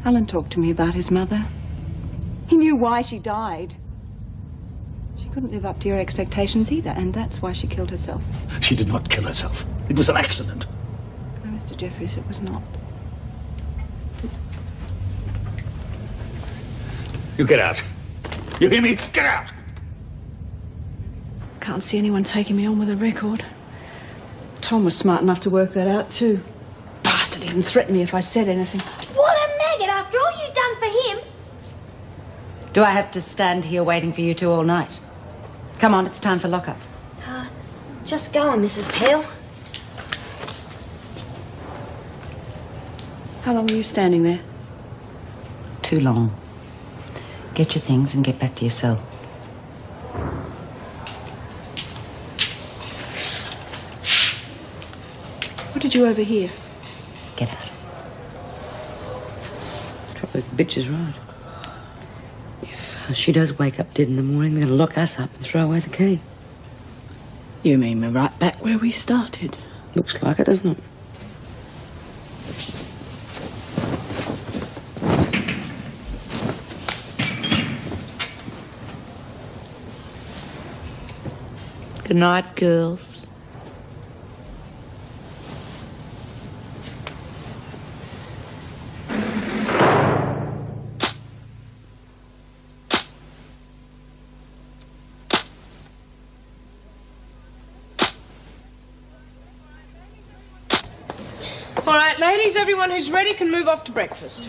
Alan talked to me about his mother. He knew why she died. She couldn't live up to your expectations either, and that's why she killed herself. She did not kill herself. It was an accident. No, Mr. Jeffries, it was not. You get out. You hear me? Get out! Can't see anyone taking me on with a record. Tom was smart enough to work that out, too. Bastard even threatened me if I said anything. What a maggot after all you've done for him. Do I have to stand here waiting for you two all night? Come on, it's time for lockup. Just going, Mrs. Peel. How long were you standing there? Too long. Get your things and get back to your cell. What did you overhear? Get out. Trouble is, the bitch is right. If she does wake up dead in the morning, they're going to lock us up and throw away the key. You mean we're right back where we started? Looks like it, doesn't it? Good night, girls. All right, ladies, everyone who's ready can move off to breakfast.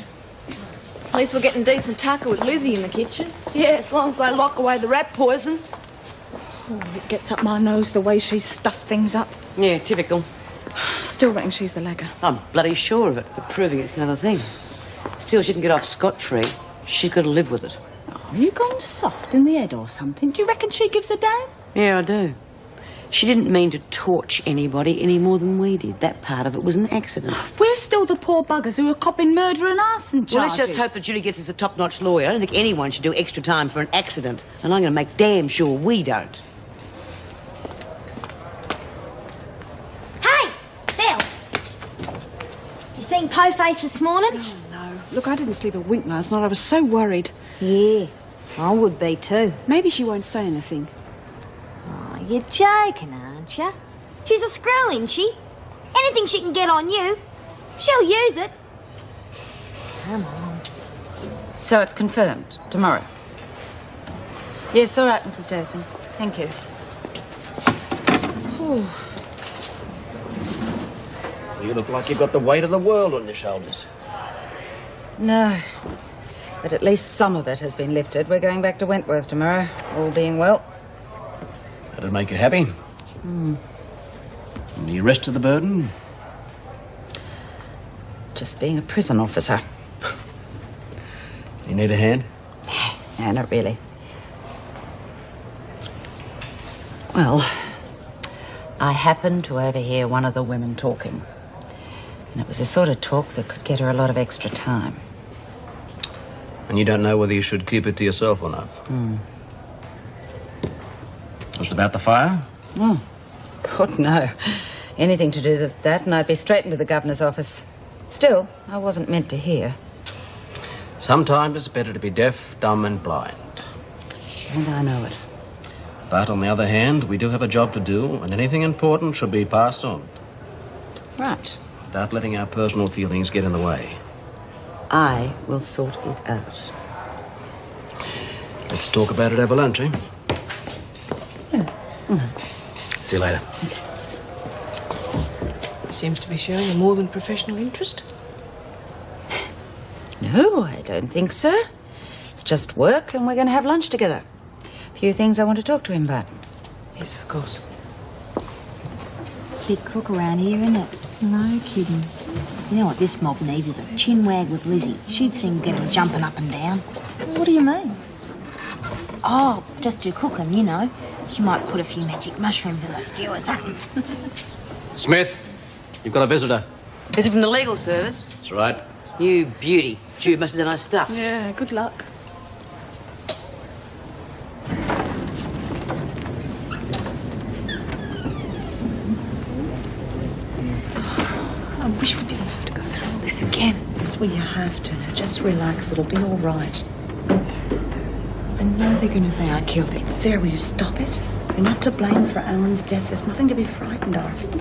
At least we're getting decent tucker with Lizzie in the kitchen. Yeah, as long as they lock away the rat poison. Oh, it gets up my nose the way she's stuffed things up. Yeah, typical. Still reckon she's the lagger. I'm bloody sure of it, but proving it's another thing. Still, she didn't get off scot-free. She's got to live with it. Are you gone soft in the head or something? Do you reckon she gives a damn? Yeah, I do. She didn't mean to torch anybody any more than we did. That part of it was an accident. We're still the poor buggers who are copping murder and arson charges. Well, let's just hope that Julie gets us a top-notch lawyer. I don't think anyone should do extra time for an accident. And I'm going to make damn sure we don't. Hey, Bill. You seen Po-Face this morning? Oh, no. Look, I didn't sleep a wink last night. I was so worried. Yeah, I would be too. Maybe she won't say anything. Oh, you're joking, aren't you? She's a screw, isn't she? Anything she can get on you, she'll use it. Come on. So it's confirmed. Tomorrow. Yes, all right, Mrs. Dawson. Thank you. You look like you've got the weight of the world on your shoulders. No. But at least some of it has been lifted. We're going back to Wentworth tomorrow, all being well. That'd make you happy. And the rest of the burden? Just being a prison officer. You need a hand? No, not really. Well, I happened to overhear one of the women talking. And it was the sort of talk that could get her a lot of extra time. And you don't know whether you should keep it to yourself or not? Was it about the fire? God, no. Anything to do with that, and I'd be straight into the governor's office. Still, I wasn't meant to hear. Sometimes it's better to be deaf, dumb and blind. And I know it. But on the other hand, we do have a job to do, and anything important should be passed on, Right. without letting our personal feelings get in the way. I will sort it out. Let's talk about it over lunch, eh? See you later. Seems to be showing a more than professional interest. No, I don't think so. It's just work, and we're going to have lunch together. A few things I want to talk to him about. Yes, of course. Big crook around here, isn't it? No kidding. You know what this mob needs is a chin wag with Lizzie. She'd soon get him jumping up and down. What do you mean? Oh, just do cooking, you know. She might put a few magic mushrooms in the stew or something. Smith, you've got a visitor. Is it from the legal service? That's right. You beauty. Jude must have done her stuff. Yeah, good luck. I wish we didn't have to go through all this again. again. That's where you have to. Now, just relax. It'll be all right. I know they're going to say I killed him. Sarah, will you stop it? You're not to blame for Alan's death. There's nothing to be frightened of.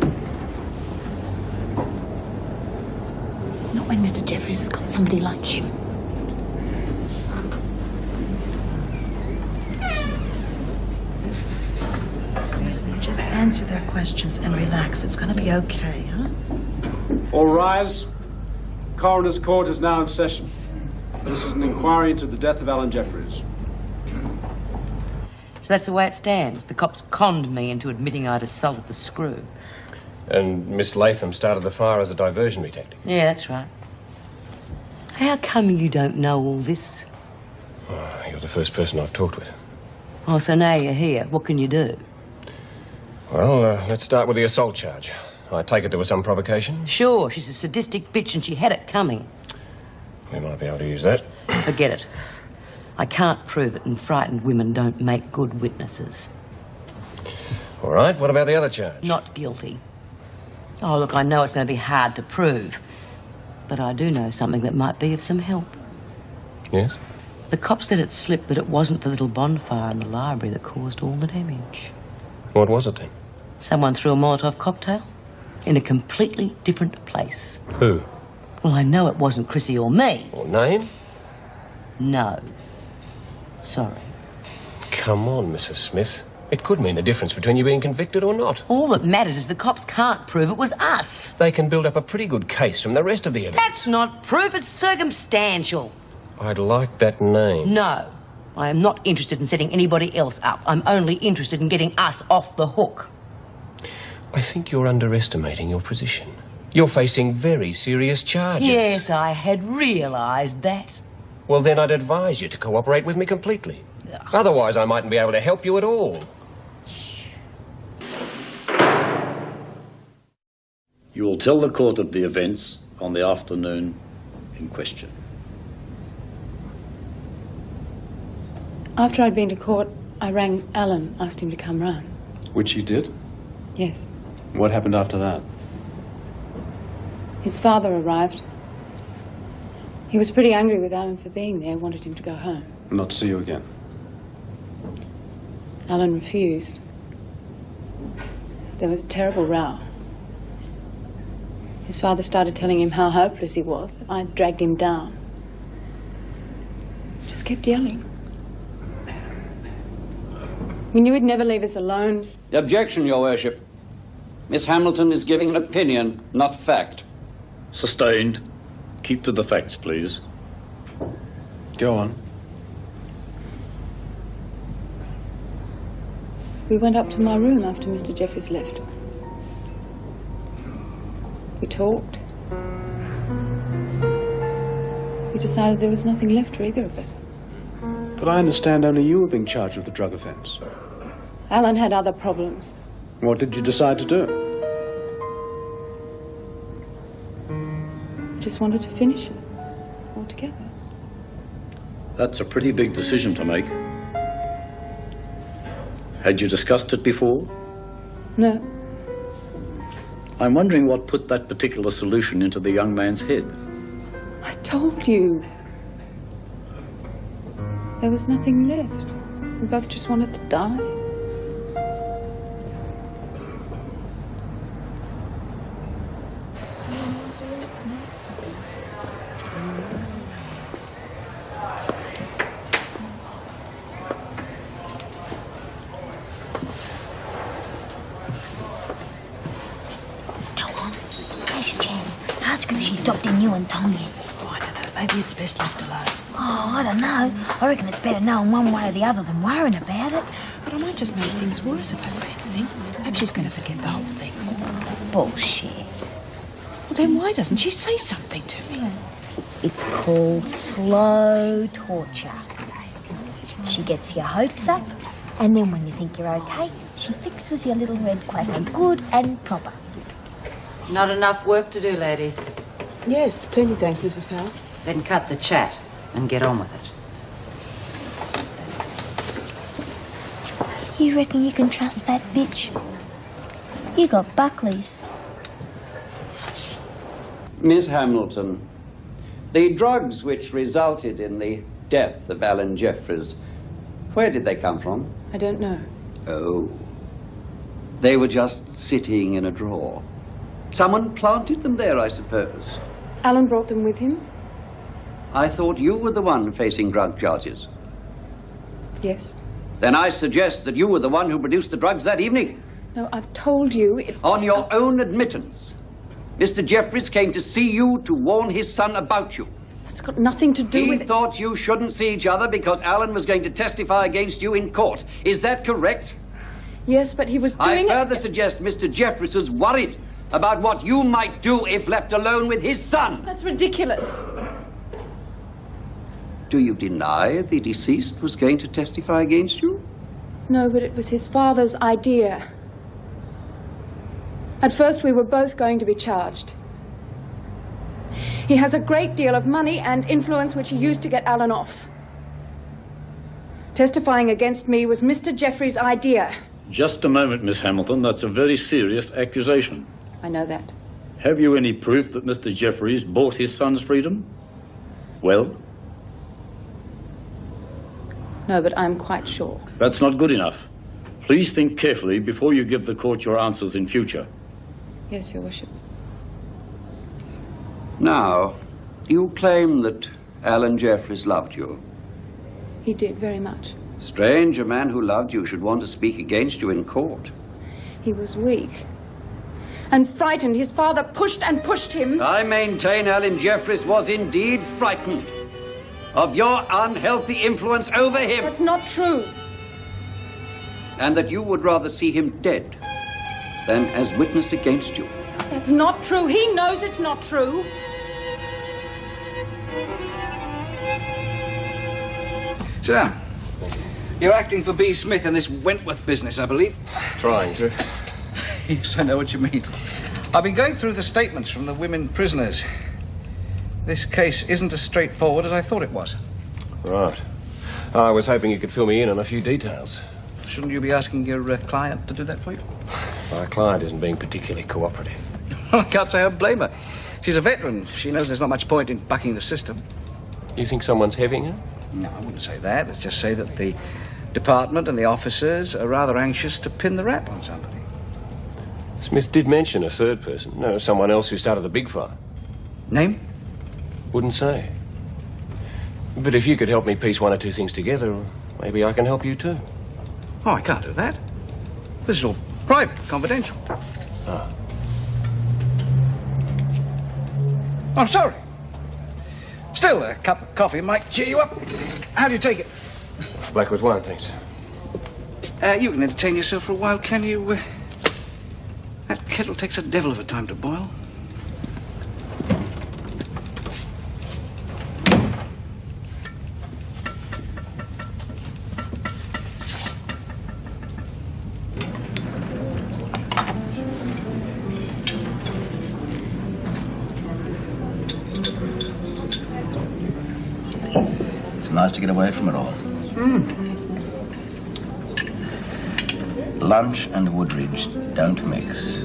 Not when Mr. Jeffries has got somebody like him. Listen, you just answer their questions and relax. It's going to be okay, huh? All rise. Coroner's Court is now in session. This is an inquiry into the death of Alan Jeffries. So that's the way it stands. The cops conned me into admitting I'd assaulted the screw. And Miss Latham started the fire as a diversionary tactic. Yeah, that's right. How come you don't know all this? Oh, you're the first person I've talked with. Oh, so now you're here. What can you do? Well, let's start with the assault charge. I take it there was some provocation? Sure, she's a sadistic bitch and she had it coming. We might be able to use that. Forget it. I can't prove it, and frightened women don't make good witnesses. All right, what about the other charge? Not guilty. Oh, look, I know it's going to be hard to prove, but I do know something that might be of some help. Yes? The cops let it slip that it wasn't the little bonfire in the library that caused all the damage. What was it then? Someone threw a Molotov cocktail in a completely different place. Who? Well, I know it wasn't Chrissy or me. Or name? No. Sorry. Come on, Mrs. Smith. It could mean the difference between you being convicted or not. All that matters is the cops can't prove it was us. They can build up a pretty good case from the rest of the evidence. That's not proof, it's circumstantial. I'd like that name. No. I am not interested in setting anybody else up. I'm only interested in getting us off the hook. I think you're underestimating your position. You're facing very serious charges. Yes, I had realised that. Well, then I'd advise you to cooperate with me completely. Otherwise, I mightn't be able to help you at all. You will tell the court of the events on the afternoon in question. After I'd been to court, I rang Alan, asked him to come round. Which he did? Yes. What happened after that? His father arrived. He was pretty angry with Alan for being there, wanted him to go home. Not to see you again. Alan refused. There was a terrible row. His father started telling him how hopeless he was, that I'd dragged him down. Just kept yelling. We knew he'd never leave us alone. Objection, Your Worship. Miss Hamilton is giving an opinion, not fact. Sustained. Keep to the facts, please. Go on. We went up to my room after Mr. Jeffries left. We talked. We decided there was nothing left for either of us. But I understand only you were being charged with the drug offence. Alan had other problems. What did you decide to do? We just wanted to finish it altogether. That's a pretty big decision to make. Had you discussed it before? No. I'm wondering what put that particular solution into the young man's head. I told you. There was nothing left. We both just wanted to die. Here's your chance. Ask her if she's dropped in you and Tom yet. Oh, I don't know. Maybe it's best left alone. Oh, I don't know. I reckon it's better knowing one way or the other than worrying about it. But I might just make things worse if I say anything. Perhaps she's going to forget the whole thing. Bullshit. Well, then why doesn't she say something to me? It's called slow torture. She gets your hopes up, and then when you think you're okay, she fixes your little red quacker good and proper. Not enough work to do, ladies. Yes, plenty thanks, Mrs. Powell. Then cut the chat and get on with it. You reckon you can trust that bitch? You got Buckley's. Miss Hamilton, The drugs which resulted in the death of Alan Jeffries, where did they come from? I don't know. Oh. They were just sitting in a drawer. Someone planted them there, I suppose. Alan brought them with him? I thought you were the one facing drug charges. Yes. Then I suggest that you were the one who produced the drugs that evening. No, I've told you it... On your own admittance, Mr. Jeffries came to see you to warn his son about you. That's got nothing to do with... He thought you shouldn't see each other because Alan was going to testify against you in court. Is that correct? Yes, but he was doing I further suggest Mr. Jeffries was worried about what you might do if left alone with his son. That's ridiculous. Do you deny the deceased was going to testify against you? No, but it was his father's idea. At first, we were both going to be charged. He has a great deal of money and influence which he used to get Alan off. Testifying against me was Mr. Jeffries' idea. Just a moment, Miss Hamilton. That's a very serious accusation. I know that. Have you any proof that Mr. Jeffries bought his son's freedom? Well? No, but I'm quite sure. That's not good enough. Please think carefully before you give the court your answers in future. Yes, Your Worship. Now, you claim that Alan Jeffries loved you. He did, very much. Strange, a man who loved you should want to speak against you in court. He was weak and frightened. His father pushed and pushed him. I maintain Alan Jeffries was indeed frightened of your unhealthy influence over him. That's not true. And that you would rather see him dead than as witness against you. That's not true. He knows it's not true. Sit down. You're acting for B. Smith in this Wentworth business, I believe. Trying to. Yes, I know what you mean. I've been going through the statements from the women prisoners. This case isn't as straightforward as I thought it was. Right. I was hoping you could fill me in on a few details. Shouldn't you be asking your client to do that for you? My client isn't being particularly cooperative. I can't say I blame her. She's a veteran. She knows there's not much point in bucking the system. You think someone's having her? No, I wouldn't say that. Let's just say that the department and the officers are rather anxious to pin the rap on somebody. Smith did mention a third person. No, someone else who started the big fire. Name? Wouldn't say. But if you could help me piece one or two things together, maybe I can help you too. Oh, I can't do that. This is all private, confidential. Ah. I'm sorry. Still, a cup of coffee might cheer you up. How do you take it? Black with wine, thanks. You can entertain yourself for a while, can you? That kettle takes a devil of a time to boil. It's nice to get away from it all. Lunch and Woodridge don't mix.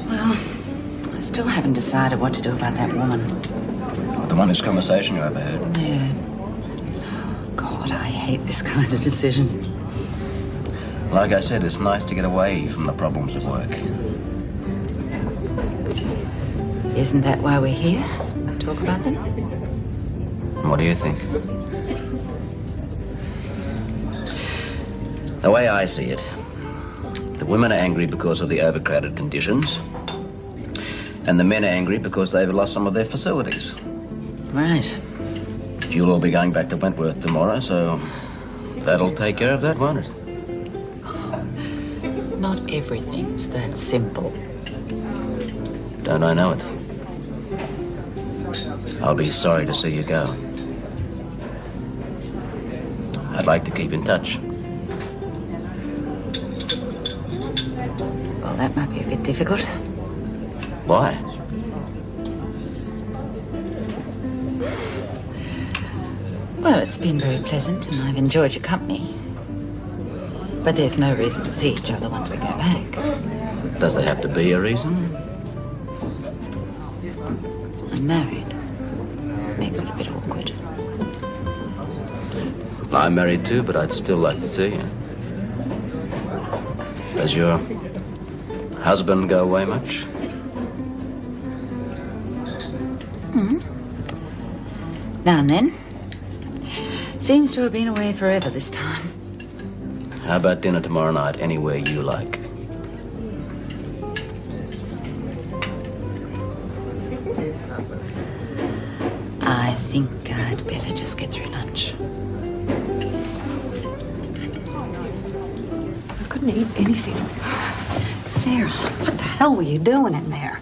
Well, I still haven't decided what to do about that woman. The one whose conversation you overheard. Yeah. God, I hate this kind of decision. Like I said, it's nice to get away from the problems of work. Isn't that why we're here? Talk about them? What do you think? The way I see it, the women are angry because of the overcrowded conditions, and the men are angry because they've lost some of their facilities. Right. You'll all be going back to Wentworth tomorrow, so that'll take care of that, won't it? Not everything's that simple. Don't I know it? I'll be sorry to see you go. I'd like to keep in touch. Well, that might be a bit difficult. Why? Well, it's been very pleasant and I've enjoyed your company. But there's no reason to see each other once we go back. Does there have to be a reason? I'm married. I'm married too, but I'd still like to see you. Does your husband go away much? Now and then. Seems to have been away forever this time. How about dinner tomorrow night, anywhere you like? I think I'd better just get through lunch. I couldn't eat anything. Sarah, what the hell were you doing in there?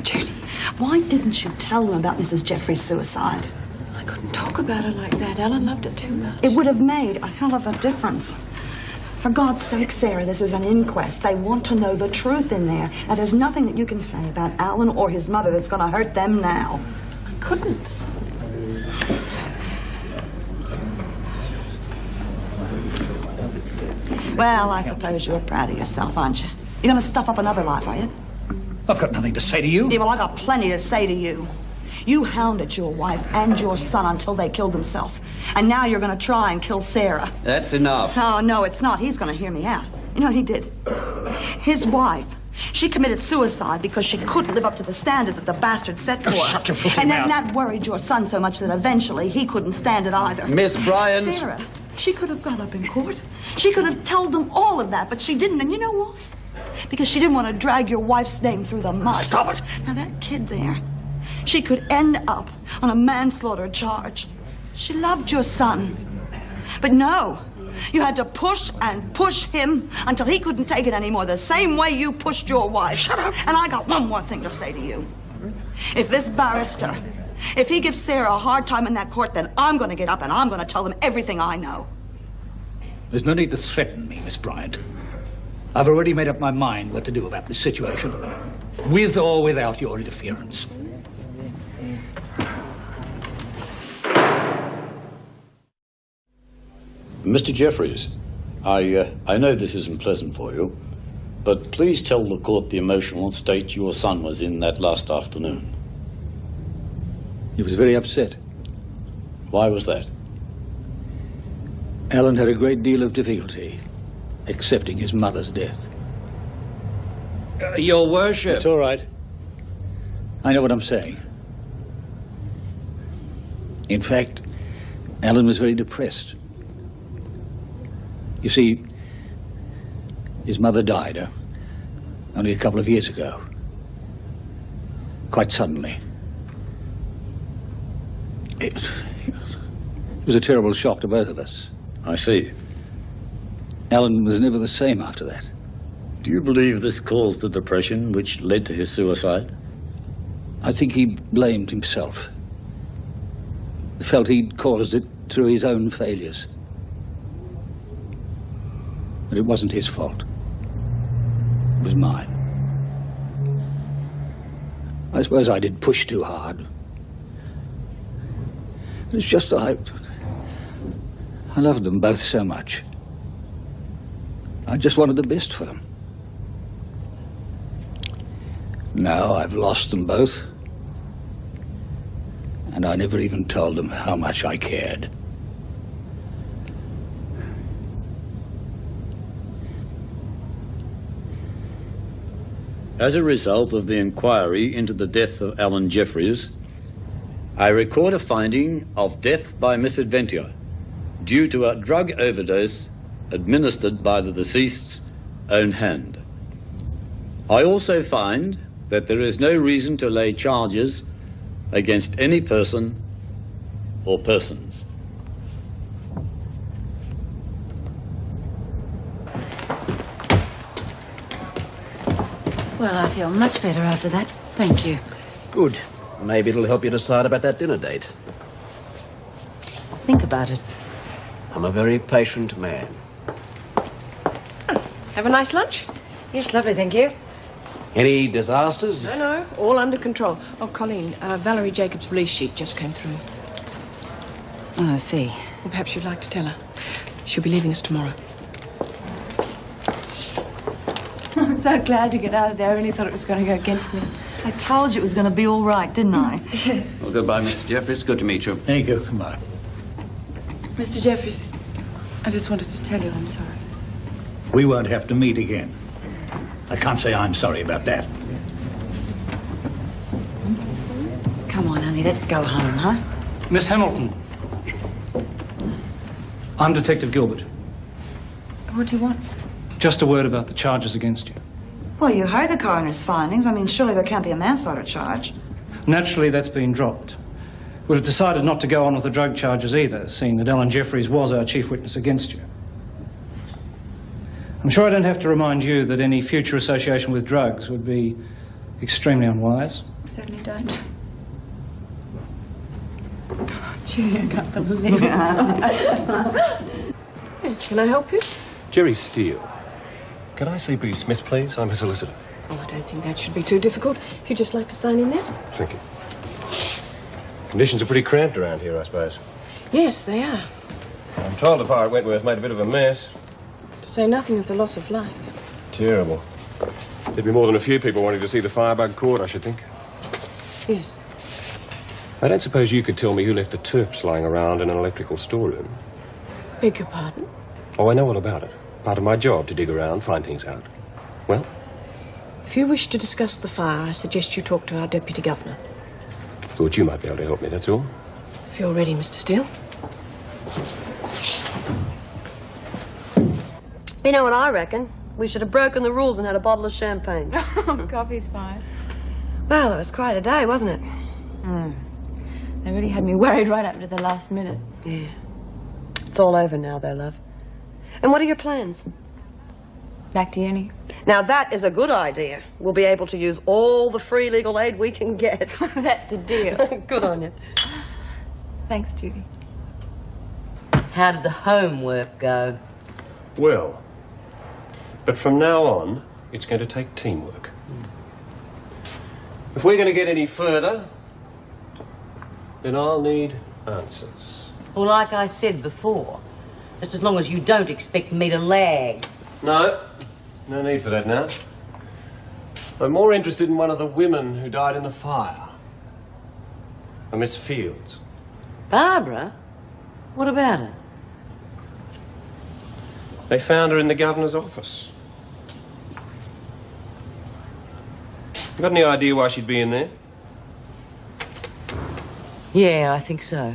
Judy, why didn't you tell them about Mrs. Jeffries' suicide? I couldn't talk about it like that. Ellen loved it too much. It would have made a hell of a difference. For God's sake, Sarah, this is an inquest. They want to know the truth in there. Now, there's nothing that you can say about Alan or his mother that's going to hurt them now. I couldn't. Well, I suppose you're proud of yourself, aren't you? You're going to stuff up another life, are you? I've got nothing to say to you. Yeah, well, I got plenty to say to you. You hounded your wife and your son until they killed themselves. And now you're going to try and kill Sarah. That's enough. Oh, no, it's not. He's going to hear me out. You know what he did? His wife, she committed suicide because she couldn't live up to the standards that the bastard set for her. Shut your filthy And then mouth. that worried your son so much that eventually he couldn't stand it either. Miss Bryant. Sarah, she could have got up in court. She could have told them all of that, but she didn't. And you know why? Because she didn't want to drag your wife's name through the mud. Stop it. Now, that kid there, she could end up on a manslaughter charge. She loved your son. But no, you had to push and push him until he couldn't take it anymore, the same way you pushed your wife. Shut up. And I got one more thing to say to you. If this barrister, if he gives Sarah a hard time in that court, then I'm going to get up and I'm going to tell them everything I know. There's no need to threaten me, Miss Bryant. I've already made up my mind what to do about this situation, with or without your interference. Mr. Jeffries, I know this isn't pleasant for you, but please tell the court the emotional state your son was in that last afternoon. He was very upset. Why was that? Alan had a great deal of difficulty accepting his mother's death. Your worship. It's all right. I know what I'm saying. In fact, Alan was very depressed. You see, his mother died only a couple of years ago. Quite suddenly. It was a terrible shock to both of us. I see. Alan was never the same after that. Do you believe this caused the depression which led to his suicide? I think he blamed himself. Felt he'd caused it through his own failures. But it wasn't his fault. It was mine. I suppose I did push too hard. It's just that I loved them both so much. I just wanted the best for them. Now I've lost them both. And I never even told them how much I cared. As a result of the inquiry into the death of Alan Jeffries, I record a finding of death by misadventure due to a drug overdose administered by the deceased's own hand. I also find that there is no reason to lay charges against any person or persons. Well, I feel much better after that. Thank you. Good. Maybe it'll help you decide about that dinner date. Think about it. I'm a very patient man. Have a nice lunch? Yes, lovely, thank you. Any disasters? No, all under control. Oh, Colleen, Valerie Jacobs' release sheet just came through. Oh, I see. Well, perhaps you'd like to tell her. She'll be leaving us tomorrow. I'm so glad to get out of there. I really thought it was going to go against me. I told you it was going to be all right, didn't I? Well, goodbye, Mr. Jeffries. Good to meet you. Thank you. Goodbye. Mr. Jeffries, I just wanted to tell you I'm sorry. We won't have to meet again. I can't say I'm sorry about that. Come on, honey, let's go home, huh? Miss Hamilton. I'm Detective Gilbert. What do you want? Just a word about the charges against you. Well, you heard the coroner's findings. I mean, surely there can't be a manslaughter charge. Naturally, that's been dropped. We've decided not to go on with the drug charges either, seeing that Alan Jeffries was our chief witness against you. I'm sure I don't have to remind you that any future association with drugs would be extremely unwise. Certainly don't. Gee, I can't believe it. Yes, can I help you? Jerry Steele. Can I see B. Smith, please? I'm a solicitor. Oh, I don't think that should be too difficult. If you'd just like to sign in there. Thank you. Conditions are pretty cramped around here, I suppose. Yes, they are. I'm told the fire at Wentworth made a bit of a mess. To say nothing of the loss of life. Terrible. There'd be more than a few people wanting to see the firebug caught, I should think. Yes. I don't suppose you could tell me who left the terps lying around in an electrical storeroom. Beg your pardon? Oh, I know all about it. Part of my job to dig around, find things out. Well? If you wish to discuss the fire, I suggest you talk to our Deputy Governor. Thought you might be able to help me, that's all. If you're ready, Mr. Steele. You know what I reckon? We should have broken the rules and had a bottle of champagne. Coffee's fine. Well, it was quite a day, wasn't it? They really had me worried right up to the last minute. Yeah. It's all over now, though, love. And what are your plans? Back to uni. Now, that is a good idea. We'll be able to use all the free legal aid we can get. That's a deal. Good on you. Thanks, Judy. How did the homework go? Well. But from now on, it's going to take teamwork. If we're going to get any further, then I'll need answers. Well, like I said before, just as long as you don't expect me to lag. No need for that now. I'm more interested in one of the women who died in the fire. A Miss Fields. Barbara? What about her? They found her in the governor's office. You got any idea why she'd be in there? Yeah, I think so.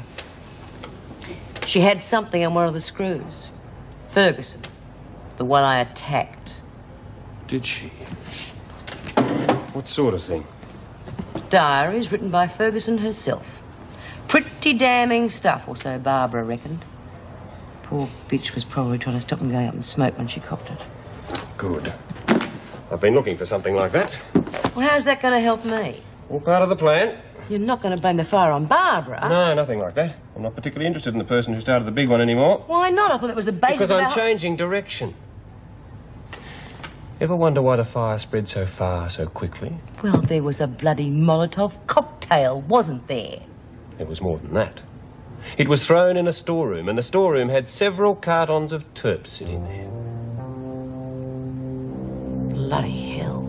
She had something on one of the screws. Ferguson, the one I attacked. Did she? What sort of thing? Diaries written by Ferguson herself. Pretty damning stuff, or so Barbara reckoned. Poor bitch was probably trying to stop them going up in smoke when she copped it. Good. I've been looking for something like that. Well, how's that going to help me? All part of the plan. You're not going to blame the fire on Barbara? No, nothing like that. I'm not particularly interested in the person who started the big one anymore. Why not? I thought that was the basis Because of I'm our... changing direction. Ever wonder why the fire spread so far so quickly? Well, there was a bloody Molotov cocktail, wasn't there? It was more than that. It was thrown in a storeroom, and the storeroom had several cartons of terps sitting there. Bloody hell.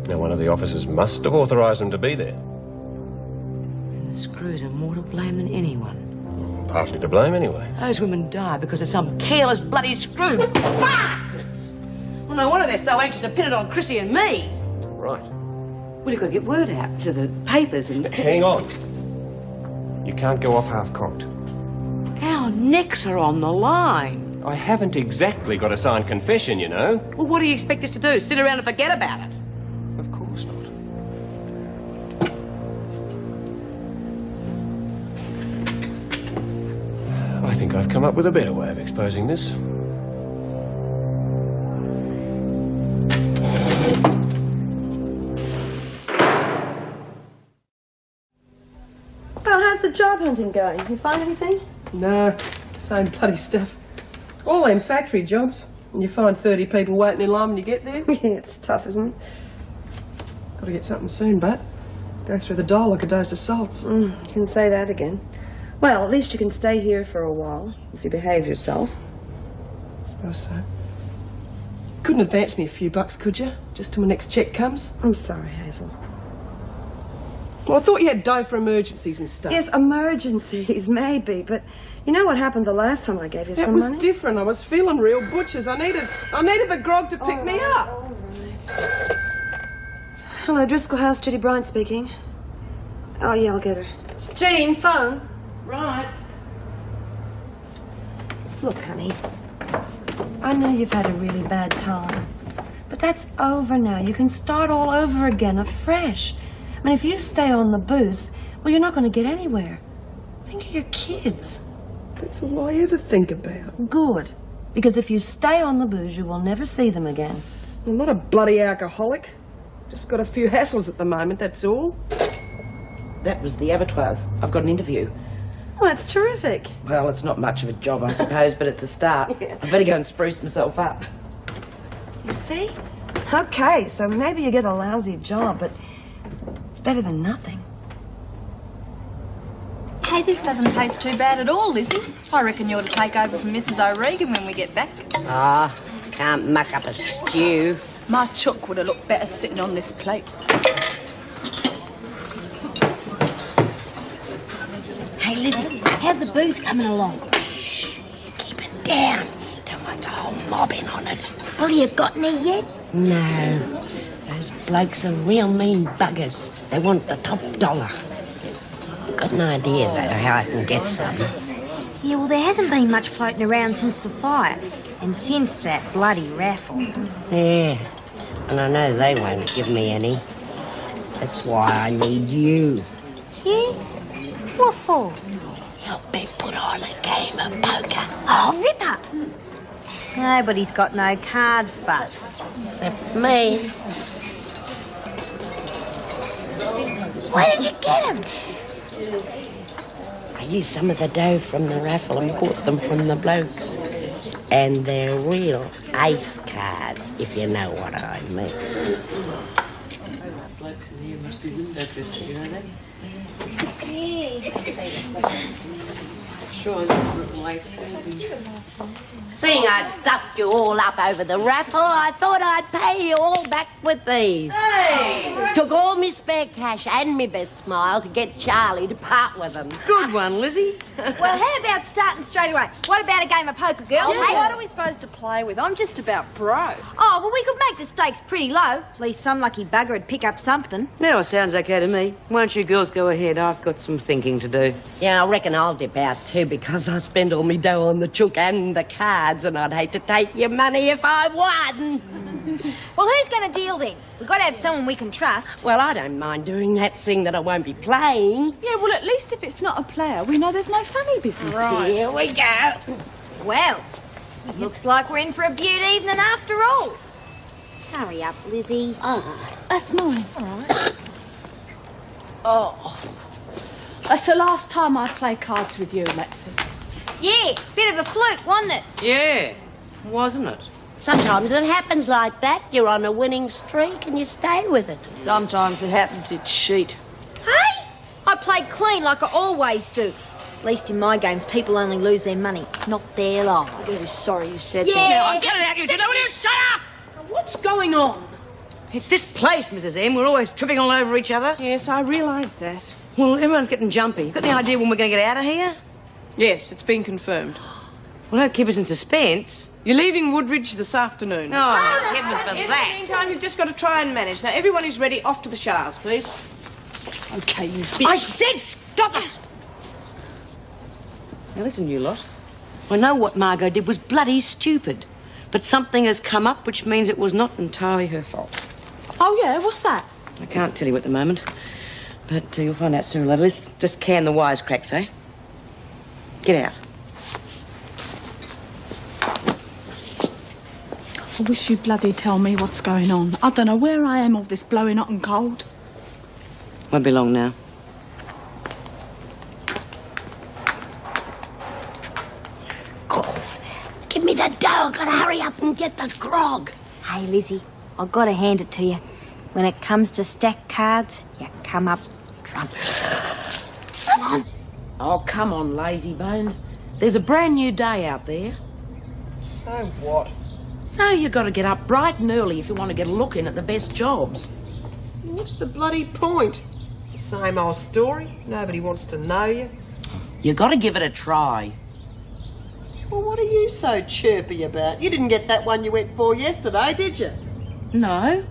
Now, one of the officers must have authorised them to be there. And the screws are more to blame than anyone. Partly to blame, anyway. Those women died because of some careless bloody screw. Bastards! Well, no wonder they're so anxious to pin it on Chrissy and me. Right. Well, you've got to get word out to the papers and... Hang on. You can't go off half-cocked. Our necks are on the line. I haven't exactly got a signed confession, you know. Well, what do you expect us to do? Sit around and forget about it? Of course not. I think I've come up with a better way of exposing this. Well, how's the job hunting going? You find anything? No, same bloody stuff. All them factory jobs. And you find 30 people waiting in line when you get there. Yeah, it's tough, isn't it? Got to get something soon, but go through the door like a dose of salts. You can say that again. Well, at least you can stay here for a while, if you behave yourself. I suppose so. Couldn't advance me a few bucks, could you? Just till my next check comes? I'm sorry, Hazel. Well, I thought you had dough for emergencies and stuff. Yes, emergencies, maybe, but you know what happened the last time I gave you some money? That was different. I was feeling real butchers. I needed the grog to pick me up. Hello, Driscoll House, Judy Bryant speaking. Oh, yeah, I'll get her. Jean, phone. Right. Look, honey, I know you've had a really bad time, but that's over now. You can start all over again, afresh. I mean, if you stay on the booze, well, you're not going to get anywhere. Think of your kids. That's all I ever think about. Good. Because if you stay on the booze, you will never see them again. I'm not a bloody alcoholic. Just got a few hassles at the moment, that's all. That was the abattoirs. I've got an interview. Well, that's terrific. Well, it's not much of a job, I suppose, but it's a start. Yeah. I better go and spruce myself up. You see? Okay, so maybe you get a lousy job, but it's better than nothing. Hey, this doesn't taste too bad at all, Lizzie. I reckon you're to take over from Mrs. O'Regan when we get back. Ah, can't muck up a stew. My chook would have looked better sitting on this plate. Hey, Lizzie, how's the booze coming along? Shh, keep it down. Don't want the whole mob in on it. Well, you got any yet? No. Those blokes are real mean buggers. They want the top dollar. Got an idea, though, how I can get some. Yeah, well, there hasn't been much floating around since the fire. And since that bloody raffle. Yeah, and I know they won't give me any. That's why I need you. Yeah? What for? Help me put on a game of poker. Oh, Ripper! Nobody's got no cards, but... Except for me. Where did you get them? I used some of the dough from the raffle and bought them from the blokes. And they're real ace cards, if you know what I mean. Blokes in here must be window dressers, you know that? Sure, seeing I stuffed you all up over the raffle, I thought I'd pay you all back with these. Hey! Took all my spare cash and my best smile to get Charlie to part with them. Good one, Lizzie. Well, how about starting straight away? What about a game of poker, girls? Yeah. What are we supposed to play with? I'm just about broke. Oh, well, we could make the stakes pretty low. At least some lucky bugger would pick up something. Now it sounds okay to me. Won't you girls go ahead? I've got some thinking to do. Yeah, I reckon I'll dip out too, because I spend all my dough on the chook and the cards, and I'd hate to take your money if I won. Well, who's going to deal then? We've got to have someone we can trust. Well, I don't mind doing that, seeing that I won't be playing. Yeah, well, at least if it's not a player, we know there's no funny business. Right. Here we go. Well, it looks like we're in for a beaut evening after all. Hurry up, Lizzie. Oh, that's mine. All right. Oh. That's the last time I play cards with you, Lexi. Yeah, bit of a fluke, wasn't it? Yeah, wasn't it? Sometimes it happens like that. You're on a winning streak and you stay with it. Sometimes it happens, it's shit. Hey? I played clean like I always do. At least in my games, people only lose their money, not their lives. I'm really sorry you said Yeah. that. Now, I'm getting at you. Do you know what it is? Shut up! What's going on? It's this place, Mrs. M. We're always tripping all over each other. Yes, I realise that. Well, everyone's getting jumpy. Got any idea when we're going to get out of here? Yes, it's been confirmed. Well, don't keep us in suspense. You're leaving Woodridge this afternoon. Oh, heavens for In the that. meantime, you've just got to try and manage. Now, everyone who's ready, off to the showers, please. Okay, you bitch. I said stop it! Now, listen, you lot. I know what Margot did was bloody stupid. But something has come up which means it was not entirely her fault. Oh, yeah? What's that? I can't tell you at the moment. But you'll find out sooner or later. Let's just can the wisecracks, eh? Get out. I wish you'd bloody tell me what's going on. I don't know where I am, all this blowing hot and cold. Won't be long now. Give me the dough. I've got to hurry up and get the grog. Hey, Lizzie, I've got to hand it to you. When it comes to stack cards, you come up trumps. Come on. Oh, come on, lazy bones. There's a brand new day out there. So what? So you got to get up bright and early if you want to get a look in at the best jobs. What's the bloody point? the same old story. Nobody wants to know you. You got to give it a try. Well, what are you so chirpy about? You didn't get that one you went for yesterday, did you? No.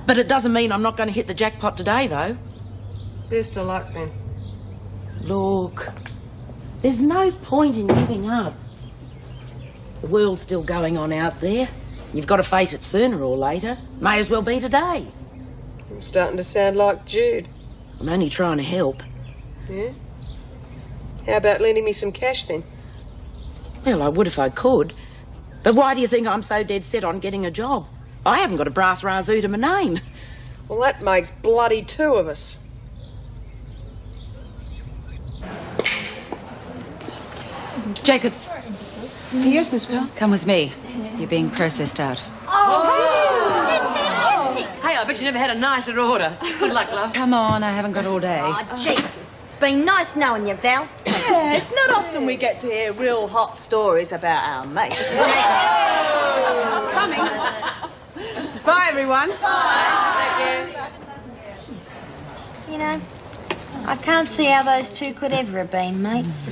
But it doesn't mean I'm not going to hit the jackpot today, though. Best of luck, then. Look, there's no point in giving up. The world's still going on out there. You've got to face it sooner or later. May as well be today. You're starting to sound like Jude. I'm only trying to help. Yeah? How about lending me some cash, then? Well, I would if I could. But why do you think I'm so dead set on getting a job? I haven't got a brass razoo to my name. Well, that makes bloody two of us. Jacobs. Yes, Miss Bell? Come with me. You're being processed out. Oh, that's fantastic. Hey, I bet you never had a nicer order. Good luck, love. Come on, I haven't got all day. Oh, gee. It's been nice knowing you, Val. Yeah, it's not often we get to hear real hot stories about our mates. I'm coming. Bye, everyone. You know, I can't see how those two could ever have been mates.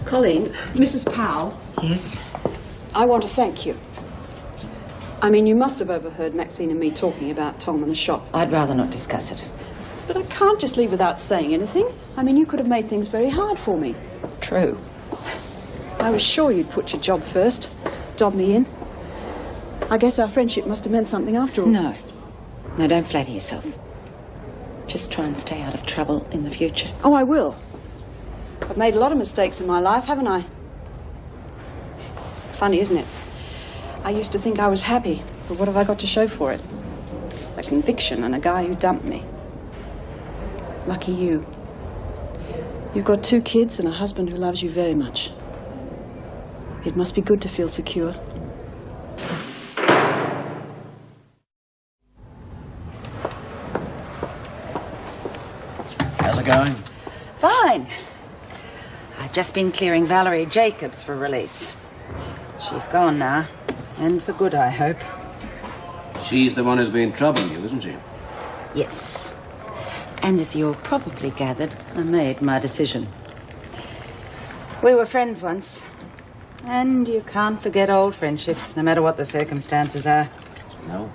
Colleen, Mrs. Powell. Yes? I want to thank you. I mean, you must have overheard Maxine and me talking about Tom in the shop. I'd rather not discuss it. But I can't just leave without saying anything. I mean, you could have made things very hard for me. True. I was sure you'd put your job first, dob me in. I guess our friendship must have meant something after all. No. No, don't flatter yourself. Just try and stay out of trouble in the future. Oh, I will. I've made a lot of mistakes in my life, haven't I? Funny, isn't it? I used to think I was happy, but what have I got to show for it? A conviction and a guy who dumped me. Lucky you. You've got 2 kids and a husband who loves you very much. It must be good to feel secure. How's it going? Fine. I've just been clearing Valerie Jacobs for release. She's gone now. And for good, I hope. She's the one who's been troubling you, isn't she? Yes. And as you've probably gathered, I made my decision. We were friends once. And you can't forget old friendships, no matter what the circumstances are. No.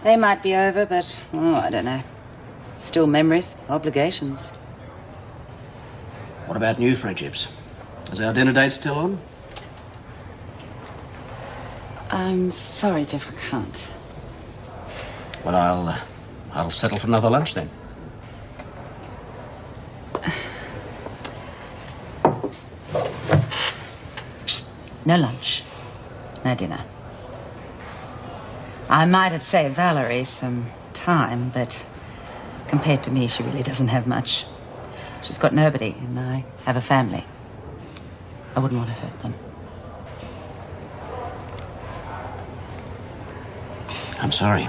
They might be over, but, oh, I don't know. Still memories, obligations. What about new friendships? Is our dinner date still on? I'm sorry, Jeff, I can't. Well, I'll settle for another lunch then. No lunch. No dinner. I might have saved Valerie some time, but compared to me, she really doesn't have much. She's got nobody, and I have a family. I wouldn't want to hurt them. I'm sorry.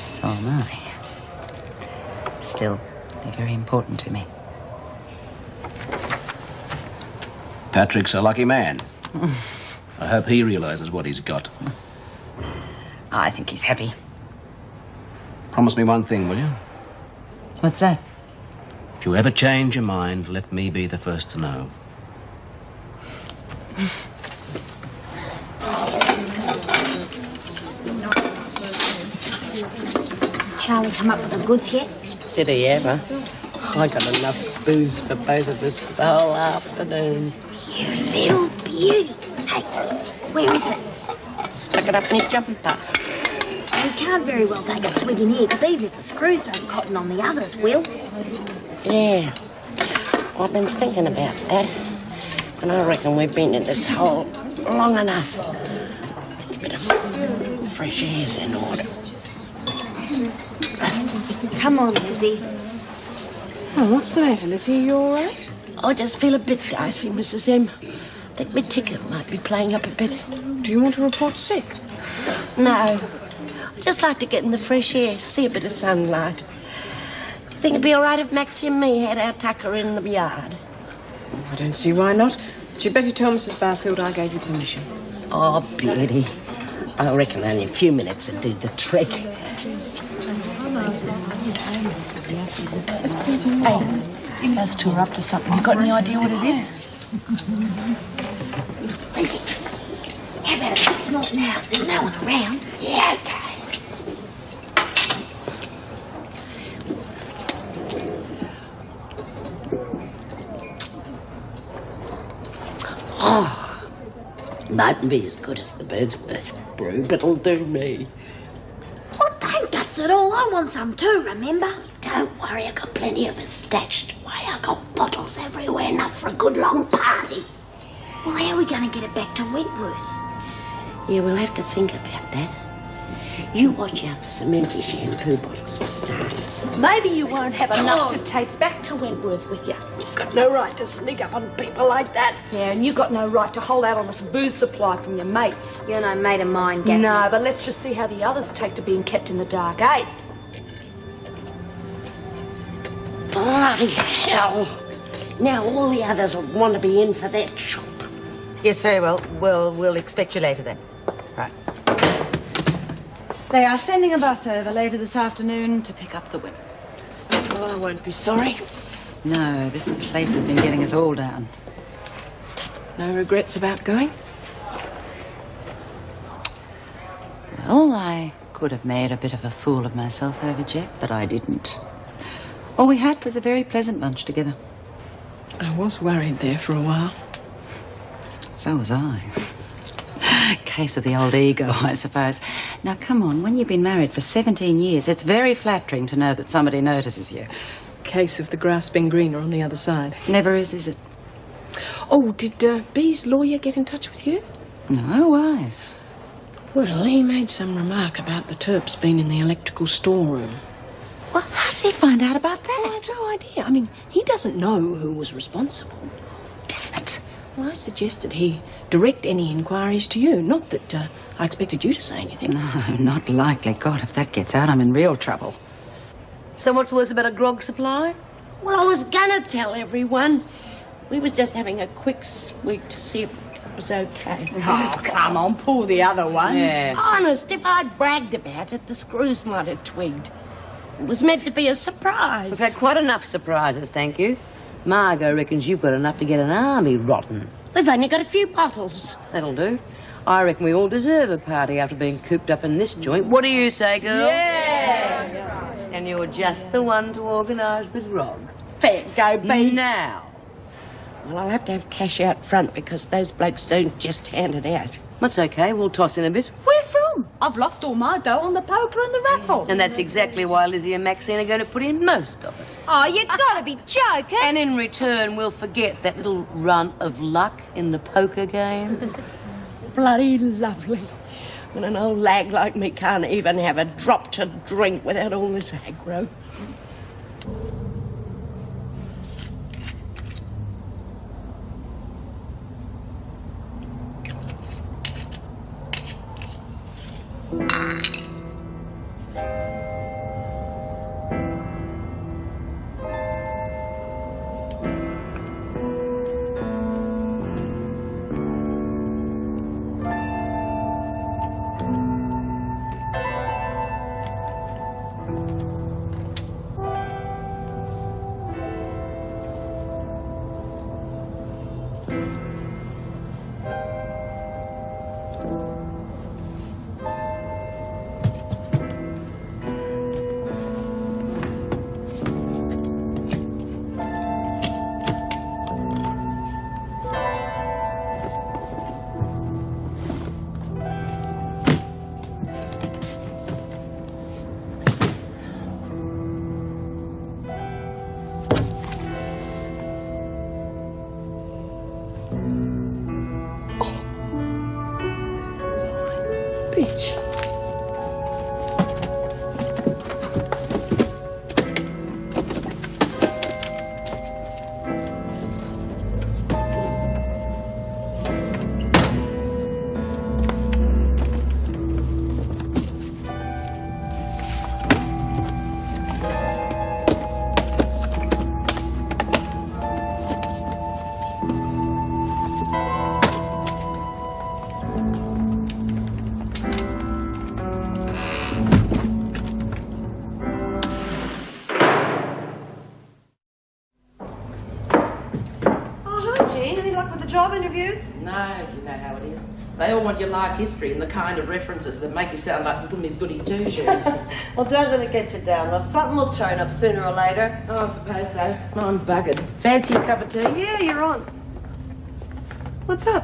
So am I. Still, they're very important to me. Patrick's a lucky man. I hope he realizes what he's got. I think he's happy. Promise me one thing, will you? What's that? If you ever change your mind, let me be the first to know. Charlie come up with the goods yet? Did he ever? I got enough booze for both of us the whole afternoon. You little beauty. Hey, where is it? Stuck it up in his jumper. We can't very well take a swig in here, because even if the screws don't cotton on the others will. Yeah. I've been thinking about that. And I reckon we've been in this hole long enough. A bit of fresh air's in order. Come on, Lizzie. Oh, what's the matter, Lizzie? You all right? I just feel a bit dicey, Mrs. M. I think my ticket might be playing up a bit. Do you want to report sick? No. I'd just like to get in the fresh air, see a bit of sunlight. Do you think it'd be all right if Maxie and me had our tucker in the yard? I don't see why not. But you'd better tell Mrs. Barfield I gave you permission. Oh, beauty. I reckon only a few minutes would do the trick. Hey, those two are up to something. You got any idea what it is? Lizzie, how about if it's not now? There's no one around. Yeah, okay. Oh, mightn't be as good as the Birdsworth brew, but it'll do me. Well, don't guts at all. I want some too, remember? Don't worry, I got plenty of it stashed away. I got bottles everywhere, enough for a good long party. Well, how are we going to get it back to Wentworth? Yeah, we'll have to think about that. You watch out for some empty shampoo bottles for starters. Maybe you won't have enough to take back to Wentworth with you. Got no right to sneak up on people like that. Yeah, and you got no right to hold out on this booze supply from your mates. You're no mate of mine, Gaffney. No, but let's just see how the others take to being kept in the dark, eh? Bloody hell. Now all the others will want to be in for that shop. Yes, very well. We'll expect you later then. Right. They are sending a bus over later this afternoon to pick up the women. Well, I won't be sorry. No, this place has been getting us all down. No regrets about going? Well, I could have made a bit of a fool of myself over Jeff, but I didn't. All we had was a very pleasant lunch together. I was worried there for a while. So was I. Case of the old ego, I suppose. Now, come on, when you've been married for 17 years, it's very flattering to know that somebody notices you. Case of the grass being greener on the other side. Never is it? Oh, did B's lawyer get in touch with you? No, why? Well, he made some remark about the Terps being in the electrical storeroom. Well, how did he find out about that? I have no idea. I mean, he doesn't know who was responsible. Damn it. Well, I suggested he direct any inquiries to you. Not that I expected you to say anything. No, not likely. God, if that gets out, I'm in real trouble. So what's the worst about a grog supply? Well, I was gonna tell everyone. We was just having a quick sweep to see if it was okay. Oh, come on, pull the other one. Yeah. Honest, if I'd bragged about it, the screws might have twigged. It was meant to be a surprise. We've had quite enough surprises, thank you. Margot reckons you've got enough to get an army rotten. We've only got a few bottles. That'll do. I reckon we all deserve a party after being cooped up in this joint. What do you say, girl? Yeah! And you're just the one to organise the grog. Fair go, B. Now. Well, I'll have to have cash out front because those blokes don't just hand it out. That's okay, we'll toss in a bit. Where from? I've lost all my dough on the poker and the raffle. And that's exactly why Lizzie and Maxine are going to put in most of it. Oh, you gotta be joking. And in return, we'll forget that little run of luck in the poker game. Bloody lovely. When an old lag like me can't even have a drop to drink without all this aggro. job interviews? No, you know how it is. They all want your life history and the kind of references that make you sound like little Miss Goody Two-Shoes. Well, don't let it get you down, love. Something will turn up sooner or later. Oh, I suppose so. I'm buggered. Fancy a cup of tea? Yeah, you're on. What's up?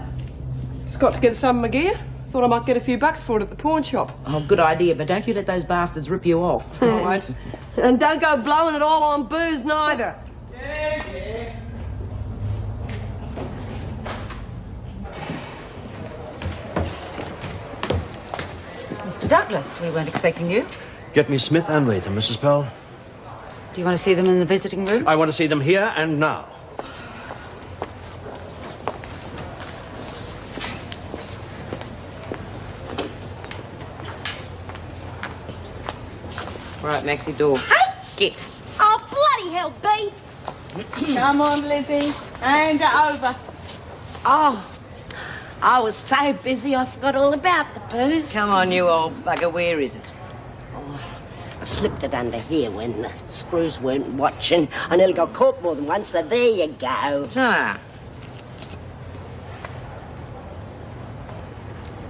Just got together some of my gear. Thought I might get a few bucks for it at the pawn shop. Oh, good idea, but don't you let those bastards rip you off. All right. And don't go blowing it all on booze, neither. Yeah. Mr. Douglas, we weren't expecting you. Get me Smith and Latham, Mrs. Powell. Do you want to see them in the visiting room? I want to see them here and now. Right, Maxie, door. Get. Oh, bloody hell, B! Come on, Lizzie. Hand it over. Oh, I was so busy I forgot all about the booze. Come on, you old bugger. Where is it? I slipped it under here when the screws weren't watching. I nearly got caught more than once, so there you go. Ah.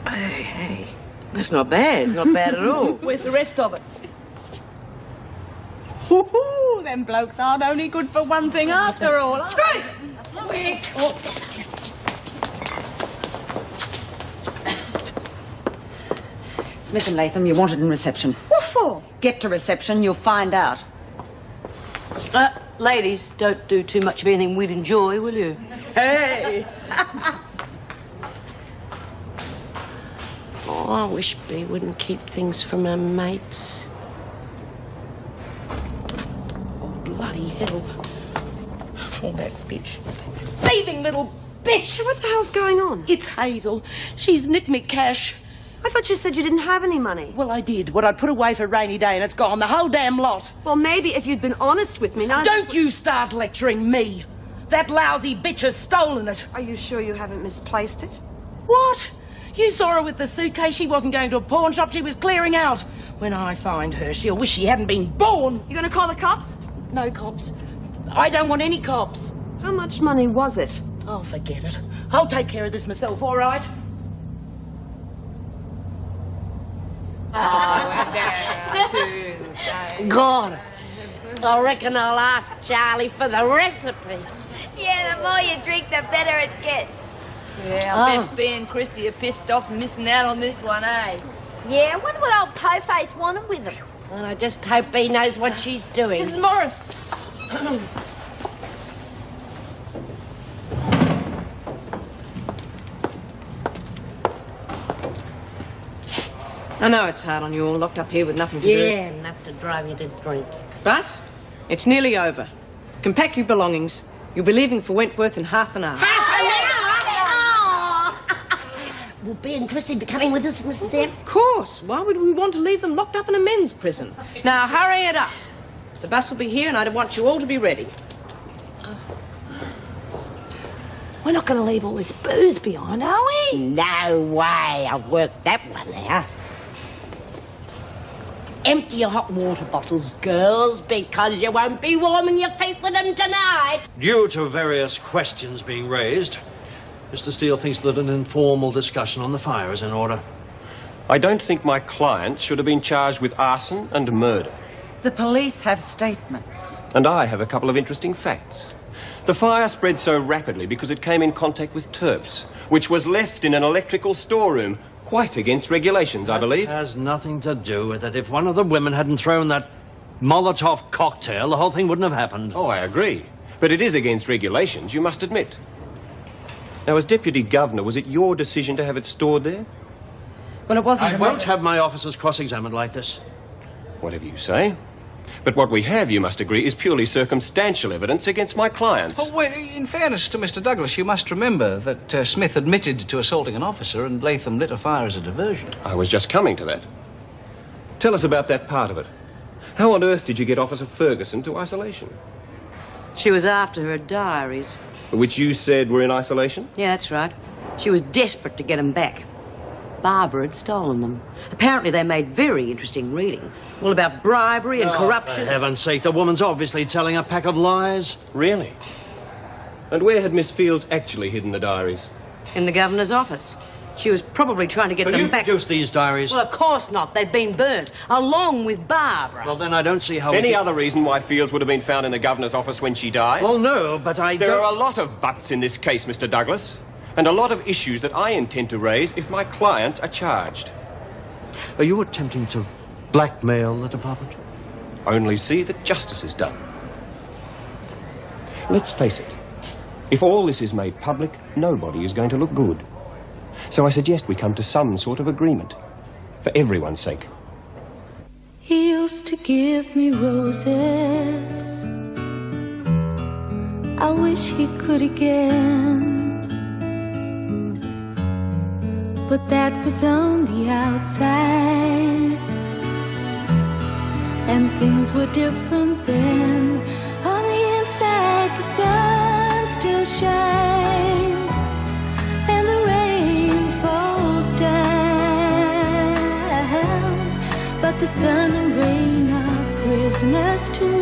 Hey. That's not bad. Not bad at all. Where's the rest of it? Woo-hoo, them blokes aren't only good for one thing after all. Screws! Smith and Latham, you're wanted in reception. What for? Get to reception, you'll find out. Ladies, don't do too much of anything we'd enjoy, will you? Hey! Oh, I wish B wouldn't keep things from her mates. Oh, bloody hell. Oh, that bitch. Thieving little bitch! What the hell's going on? It's Hazel. She's nicked me cash. I thought you said you didn't have any money. Well, I did. What I'd put away for a rainy day, and it's gone. The whole damn lot. Well, maybe if you'd been honest with me. Now Don't you start lecturing me. That lousy bitch has stolen it. Are you sure you haven't misplaced it? What? You saw her with the suitcase. She wasn't going to a pawn shop. She was clearing out. When I find her, she'll wish she hadn't been born. You gonna call the cops? No cops. I don't want any cops. How much money was it? Oh, forget it. I'll take care of this myself, all right? God, I reckon I'll ask Charlie for the recipe. Yeah, the more you drink, the better it gets. Yeah, I bet B and Chrissy are pissed off and missing out on this one, eh? Yeah, I wonder what old Po-Face wanted with him. And I just hope B knows what she's doing. Mrs. Morris. I know it's hard on you all, locked up here with nothing to do. Yeah, enough to drive you to drink. But it's nearly over. Can pack your belongings. You'll be leaving for Wentworth in half an hour. Will B and Chrissy be coming with us, Mrs. F? Of course. Why would we want to leave them locked up in a men's prison? Now, hurry it up. The bus will be here, and I want you all to be ready. We're not going to leave all this booze behind, are we? No way. I've worked that one out. Empty your hot water bottles, girls, because you won't be warming your feet with them tonight. Due to various questions being raised, Mr. Steele thinks that an informal discussion on the fire is in order. I don't think my client should have been charged with arson and murder. The police have statements. And I have a couple of interesting facts. The fire spread so rapidly because it came in contact with turps, which was left in an electrical storeroom, quite against regulations, I believe. It has nothing to do with it. If one of the women hadn't thrown that Molotov cocktail, the whole thing wouldn't have happened. Oh, I agree. But it is against regulations, you must admit. Now, as Deputy Governor, was it your decision to have it stored there? Well, it wasn't. I won't have my officers cross-examined like this. Whatever you say. But what we have, you must agree, is purely circumstantial evidence against my clients. Oh, well, in fairness to Mr. Douglas, you must remember that Smith admitted to assaulting an officer and Latham lit a fire as a diversion. I was just coming to that. Tell us about that part of it. How on earth did you get Officer Ferguson to isolation? She was after her diaries. Which you said were in isolation? Yeah, that's right. She was desperate to get them back. Barbara had stolen them. Apparently they made very interesting reading. All about bribery and corruption. For heaven's sake, the woman's obviously telling a pack of lies. Really? And where had Miss Fields actually hidden the diaries? In the governor's office. She was probably trying to get Will them you back. produce these diaries? Well, of course not. They've been burnt, along with Barbara. Well, then I don't see how... Any other reason why Fields would have been found in the governor's office when she died? Well, no, but There are a lot of buts in this case, Mr. Douglas, and a lot of issues that I intend to raise if my clients are charged. Are you attempting to blackmail the department? Only see that justice is done. Let's face it. If all this is made public, nobody is going to look good. So I suggest we come to some sort of agreement, for everyone's sake. He used to give me roses. I wish he could again. But that was on the outside, and things were different then. On the inside, the sun still shines, and the rain falls down. But the sun and rain are prisoners too.